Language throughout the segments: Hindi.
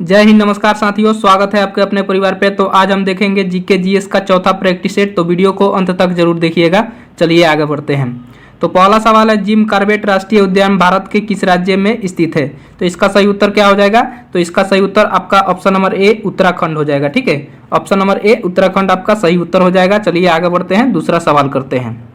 जय हिंद, नमस्कार साथियों, स्वागत है आपके अपने परिवार पे। तो आज हम देखेंगे जीके जीएस का चौथा प्रैक्टिस सेट। तो वीडियो को अंत तक जरूर देखिएगा। चलिए आगे बढ़ते हैं। तो पहला सवाल है, जिम कॉर्बेट राष्ट्रीय उद्यान भारत के किस राज्य में स्थित है? तो इसका सही उत्तर क्या हो जाएगा? तो इसका सही उत्तर आपका ऑप्शन नंबर ए उत्तराखंड हो जाएगा। ठीक है, ऑप्शन नंबर ए उत्तराखंड आपका सही उत्तर हो जाएगा। चलिए आगे बढ़ते हैं, दूसरा सवाल करते हैं।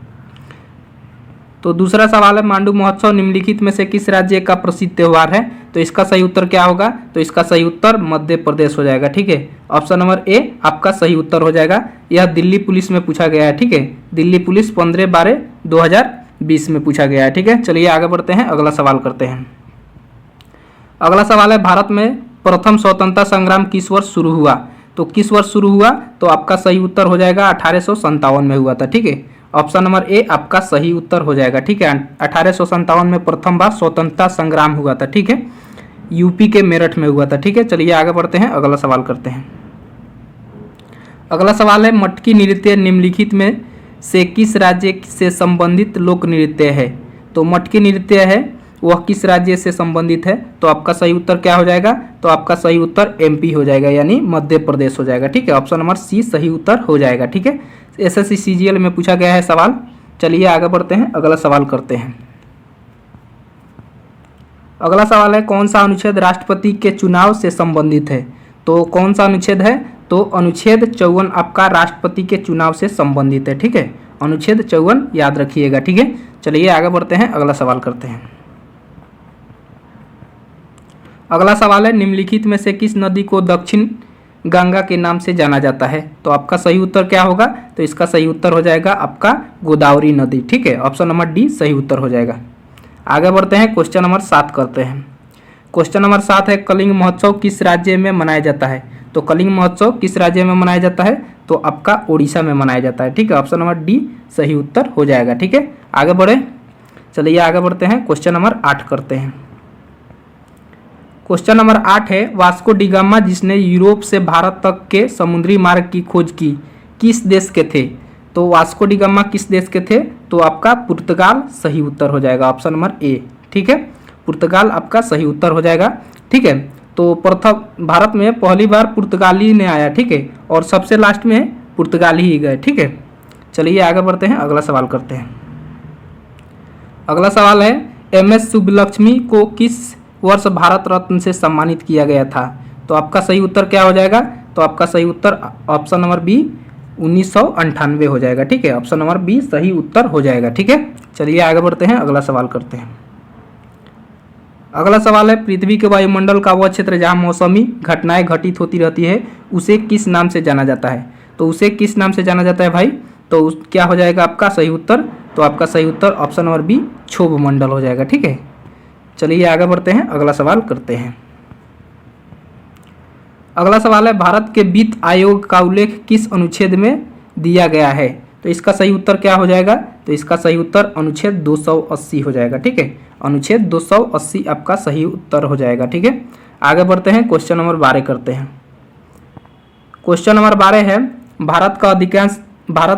तो दूसरा सवाल है, मांडू महोत्सव निम्नलिखित में से किस राज्य का प्रसिद्ध त्यौहार है? तो इसका सही उत्तर क्या होगा? तो इसका सही उत्तर मध्य प्रदेश हो जाएगा। ठीक है, ऑप्शन नंबर ए आपका सही उत्तर हो जाएगा। यह दिल्ली पुलिस में पूछा गया है। ठीक है, दिल्ली पुलिस 15/12/2020 में पूछा गया है। ठीक है, चलिए आगे बढ़ते हैं, अगला सवाल करते हैं। अगला सवाल है, भारत में प्रथम स्वतंत्रता संग्राम किस वर्ष शुरू हुआ? तो किस वर्ष शुरू हुआ? तो आपका सही उत्तर हो जाएगा 1857 में हुआ था। ठीक है, ऑप्शन नंबर ए आपका सही उत्तर हो जाएगा। ठीक है, 1857 में प्रथम बार स्वतंत्रता संग्राम हुआ था। ठीक है, यूपी के मेरठ में हुआ था। ठीक है, चलिए आगे बढ़ते हैं, अगला सवाल करते हैं। अगला सवाल है, मटकी नृत्य निम्नलिखित में से किस राज्य से संबंधित लोक नृत्य है? तो मटकी नृत्य है वह किस राज्य से संबंधित है? तो आपका सही उत्तर क्या हो जाएगा? तो आपका सही उत्तर एमपी हो जाएगा, यानी मध्य प्रदेश हो जाएगा। ठीक है, ऑप्शन नंबर सी सही उत्तर हो जाएगा। ठीक है, एसएससी सीजीएल में पूछा गया है सवाल। चलिए आगे बढ़ते हैं, अगला सवाल करते हैं। अगला सवाल है, कौन सा अनुच्छेद राष्ट्रपति के चुनाव से संबंधित है? तो कौन सा अनुच्छेद है? तो अनुच्छेद 54 आपका राष्ट्रपति के चुनाव से संबंधित है। ठीक है, अनुच्छेद 54 याद रखिएगा। ठीक है, चलिए आगे बढ़ते हैं, अगला सवाल करते हैं। अगला सवाल है, निम्नलिखित में से किस नदी को दक्षिण गंगा के नाम से जाना जाता है? तो आपका सही उत्तर क्या होगा? तो इसका सही उत्तर हो जाएगा आपका गोदावरी नदी। ठीक है, ऑप्शन नंबर डी सही उत्तर हो जाएगा। आगे बढ़ते हैं, क्वेश्चन नंबर 7 करते हैं। क्वेश्चन नंबर 7 है, कलिंग महोत्सव किस राज्य में मनाया जाता है? तो कलिंग महोत्सव किस राज्य में मनाया जाता है? तो आपका उड़ीसा में मनाया जाता है। ठीक है, ऑप्शन नंबर डी सही उत्तर हो जाएगा। ठीक है, आगे बढ़े, चलिए आगे बढ़ते हैं, क्वेश्चन नंबर 8 करते हैं। क्वेश्चन नंबर 8 है, वास्को डी गामा जिसने यूरोप से भारत तक के समुद्री मार्ग की खोज की किस देश के थे? तो वास्को डी गामा किस देश के थे? तो आपका पुर्तगाल सही उत्तर हो जाएगा, ऑप्शन नंबर ए। ठीक है, पुर्तगाल आपका सही उत्तर हो जाएगा। ठीक है, तो प्रथम भारत में पहली बार पुर्तगाली ने आया। ठीक है, और सबसे लास्ट में पुर्तगाली ही गए। ठीक है, चलिए आगे बढ़ते हैं, अगला सवाल करते हैं। अगला सवाल है, एमएस सुब्बलक्ष्मी को किस वर्ष भारत रत्न से सम्मानित किया गया था? तो आपका सही उत्तर क्या हो जाएगा? तो आपका सही उत्तर ऑप्शन नंबर बी 1998 हो जाएगा। ठीक है, ऑप्शन नंबर बी सही उत्तर हो जाएगा। ठीक है, चलिए आगे बढ़ते हैं, अगला सवाल करते हैं। अगला सवाल है, पृथ्वी के वायुमंडल का वह क्षेत्र जहां मौसमी घटनाएं घटित होती रहती है उसे किस नाम से जाना जाता है? तो उसे किस नाम से जाना जाता है भाई? तो क्या हो जाएगा आपका सही उत्तर? तो आपका सही उत्तर ऑप्शन नंबर बी क्षोभ मंडल हो जाएगा। ठीक है, चलिए आगे बढ़ते हैं, अगला सवाल करते हैं। अगला सवाल है, भारत के वित्त आयोग का उल्लेख किस अनुच्छेद में दिया गया है? तो इसका सही उत्तर क्या हो जाएगा? तो इसका सही उत्तर अनुच्छेद 280 हो जाएगा। ठीक है, अनुच्छेद 280 आपका सही उत्तर हो जाएगा। ठीक है, आगे बढ़ते हैं, क्वेश्चन नंबर 12 करते हैं। क्वेश्चन नंबर 12 है, भारत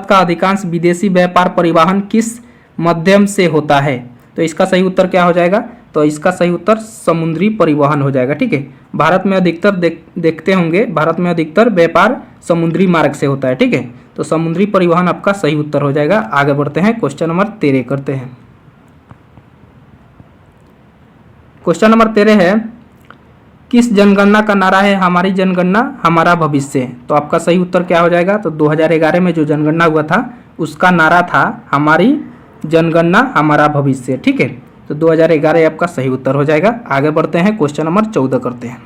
का अधिकांश विदेशी व्यापार परिवहन किस माध्यम से होता है? तो इसका सही उत्तर क्या हो जाएगा? तो इसका सही उत्तर समुद्री परिवहन हो जाएगा। ठीक है, भारत में अधिकतर देखते होंगे, भारत में अधिकतर व्यापार समुद्री मार्ग से होता है। ठीक है, तो समुद्री परिवहन आपका सही उत्तर हो जाएगा। आगे बढ़ते हैं, क्वेश्चन नंबर 13 करते हैं। क्वेश्चन नंबर 13 है, किस जनगणना का नारा है हमारी जनगणना हमारा भविष्य? तो आपका सही उत्तर क्या हो जाएगा? तो 2011 में जो जनगणना हुआ था उसका नारा था हमारी जनगणना हमारा भविष्य। ठीक है, तो 2011 आपका सही उत्तर हो जाएगा। आगे बढ़ते हैं, क्वेश्चन नंबर 14 करते हैं।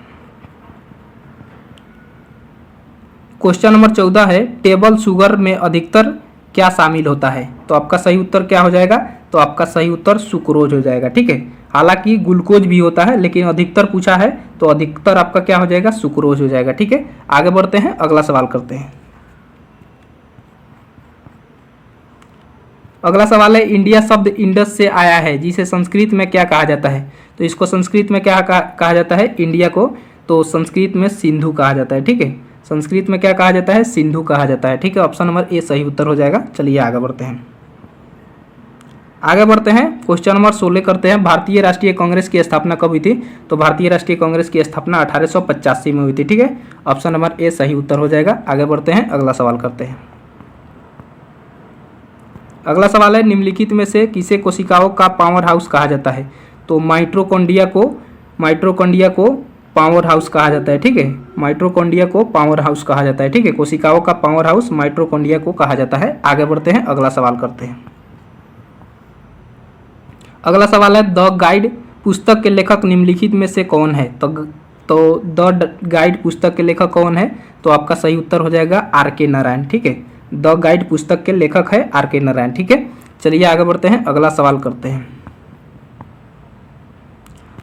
क्वेश्चन नंबर 14 है, टेबल शुगर में अधिकतर क्या शामिल होता है? तो आपका सही उत्तर क्या हो जाएगा? तो आपका सही उत्तर सुक्रोज हो जाएगा। ठीक है, हालांकि ग्लूकोज भी होता है लेकिन अधिकतर पूछा है तो अधिकतर आपका क्या हो जाएगा? सुक्रोज हो जाएगा। ठीक है, आगे बढ़ते हैं, अगला सवाल करते हैं। अगला सवाल है, इंडिया शब्द इंडस से आया है जिसे संस्कृत में क्या कहा जाता है? तो इसको संस्कृत में क्या कहा जाता है इंडिया को? तो संस्कृत में सिंधु कहा जाता है। ठीक है, संस्कृत में क्या कहा जाता है? सिंधु कहा जाता है। ठीक है, ऑप्शन नंबर ए सही उत्तर हो जाएगा। चलिए आगे बढ़ते हैं। आगे बढ़ते हैं, क्वेश्चन नंबर 16 करते हैं। भारतीय राष्ट्रीय कांग्रेस की स्थापना कब हुई थी? तो भारतीय राष्ट्रीय कांग्रेस की स्थापना 1885 में हुई थी। ठीक है, ऑप्शन नंबर ए सही उत्तर हो जाएगा। आगे बढ़ते हैं, अगला सवाल करते हैं। अगला सवाल है, निम्नलिखित में से किसे कोशिकाओं का पावर हाउस कहा जाता है? तो माइटोकॉन्ड्रिया को पावर हाउस कहा जाता है। ठीक है, माइटोकॉन्ड्रिया को पावर हाउस कहा जाता है। ठीक है, कोशिकाओं का पावर हाउस माइटोकॉन्ड्रिया को कहा जाता है। आगे बढ़ते हैं, अगला सवाल करते हैं। अगला सवाल है, द गाइड पुस्तक के लेखक निम्नलिखित में से कौन है? तो द गाइड पुस्तक के लेखक कौन है? तो आपका सही उत्तर हो जाएगा आर के नारायण। ठीक है, द गाइड पुस्तक के लेखक है आर के नारायण। ठीक है, चलिए आगे बढ़ते हैं, अगला सवाल करते हैं।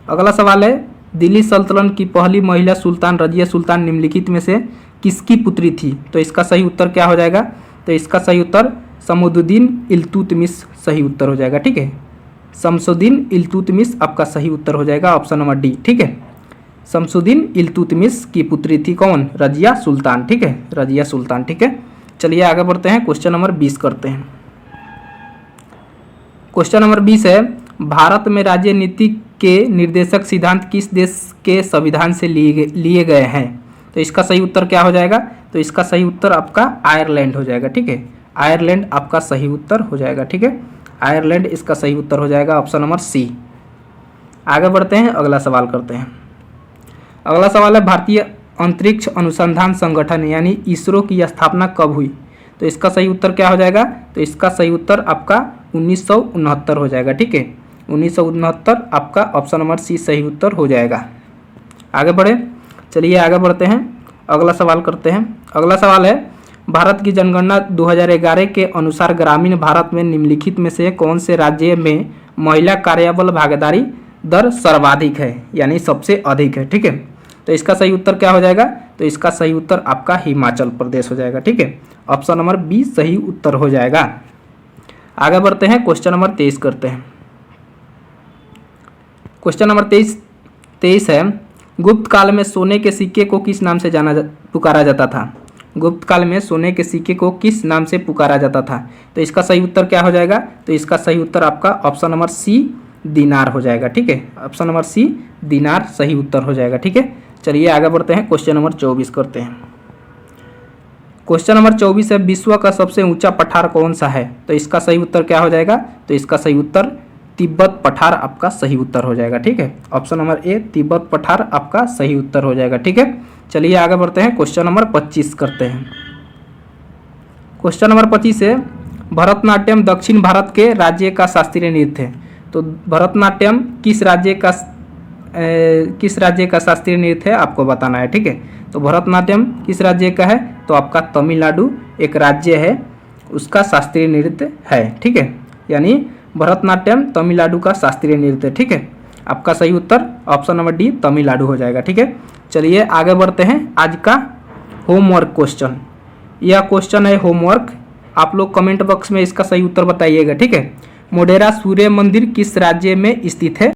अगला सवाल है, दिल्ली सल्तनत की पहली महिला सुल्तान रजिया सुल्तान निम्नलिखित में से किसकी पुत्री थी? तो इसका सही उत्तर क्या हो जाएगा? तो इसका सही उत्तर शमसुद्दीन इल्तुतमिश सही उत्तर हो जाएगा। ठीक है, शमसुद्दीन इल्तुतमिश आपका सही उत्तर हो जाएगा, ऑप्शन नंबर डी। ठीक है, शमसुद्दीन इल्तुतमिश की पुत्री थी कौन? रजिया सुल्तान। ठीक है, रजिया सुल्तान। ठीक है, चलिए आगे बढ़ते हैं, क्वेश्चन नंबर 20 करते हैं। क्वेश्चन नंबर 20 है, भारत में राज्य नीति के निर्देशक सिद्धांत किस देश के संविधान से लिए गए हैं? तो इसका सही उत्तर क्या हो जाएगा? तो इसका सही उत्तर आपका आयरलैंड हो जाएगा। ठीक है, आयरलैंड आपका सही उत्तर हो जाएगा। ठीक है, आयरलैंड इसका सही उत्तर हो जाएगा, ऑप्शन नंबर सी। आगे बढ़ते हैं, अगला सवाल करते हैं। अगला सवाल है, भारतीय अंतरिक्ष अनुसंधान संगठन यानी इसरो की स्थापना कब हुई? तो इसका सही उत्तर क्या हो जाएगा? तो इसका सही उत्तर आपका 1969 हो जाएगा। ठीक है, 1969 आपका ऑप्शन नंबर सी सही उत्तर हो जाएगा। आगे बढ़े, चलिए आगे बढ़ते हैं, अगला सवाल करते हैं। अगला सवाल है, भारत की जनगणना 2011 के अनुसार ग्रामीण भारत में निम्नलिखित में से कौन से राज्य में महिला कार्यबल भागीदारी दर सर्वाधिक है यानी सबसे अधिक है? ठीक है, तो इसका सही उत्तर क्या हो जाएगा? तो इसका सही उत्तर आपका हिमाचल प्रदेश हो जाएगा। ठीक है, ऑप्शन नंबर बी सही उत्तर हो जाएगा। आगे बढ़ते हैं, क्वेश्चन नंबर 23 करते हैं। क्वेश्चन नंबर 23 है, गुप्त काल में सोने के सिक्के को किस नाम से पुकारा जाता था? गुप्त काल में सोने के सिक्के को किस नाम से पुकारा जाता था? तो इसका सही उत्तर क्या हो जाएगा? तो इसका सही उत्तर आपका ऑप्शन नंबर सी दिनार हो जाएगा। ठीक है, ऑप्शन नंबर सी दिनार सही उत्तर हो जाएगा। ठीक है, चलिए आगे बढ़ते हैं, क्वेश्चन नंबर 24 करते हैं। क्वेश्चन नंबर 24 है, विश्व का सबसे ऊंचा पठार कौन सा है? तो इसका सही उत्तर क्या हो जाएगा? तो इसका सही उत्तर तिब्बत पठार आपका सही उत्तर हो जाएगा। ठीक है, ऑप्शन नंबर ए तिब्बत पठार आपका सही उत्तर हो जाएगा। ठीक है, चलिए आगे बढ़ते हैं, क्वेश्चन नंबर 25 करते हैं। क्वेश्चन नंबर 25 है, भरतनाट्यम दक्षिण भारत के राज्य का शास्त्रीय नृत्य है। तो भरतनाट्यम किस राज्य का शास्त्रीय नृत्य है आपको बताना है। ठीक है, तो भरतनाट्यम किस राज्य का है? तो आपका तमिलनाडु एक राज्य है, उसका शास्त्रीय नृत्य है। ठीक है, यानी भरतनाट्यम तमिलनाडु का शास्त्रीय नृत्य। ठीक है, आपका सही उत्तर ऑप्शन नंबर डी तमिलनाडु हो जाएगा। ठीक है, चलिए आगे बढ़ते हैं, आज का होमवर्क क्वेश्चन। यह क्वेश्चन है होमवर्क, आप लोग कमेंट बॉक्स में इसका सही उत्तर बताइएगा। ठीक है, मोढेरा सूर्य मंदिर किस राज्य में स्थित है?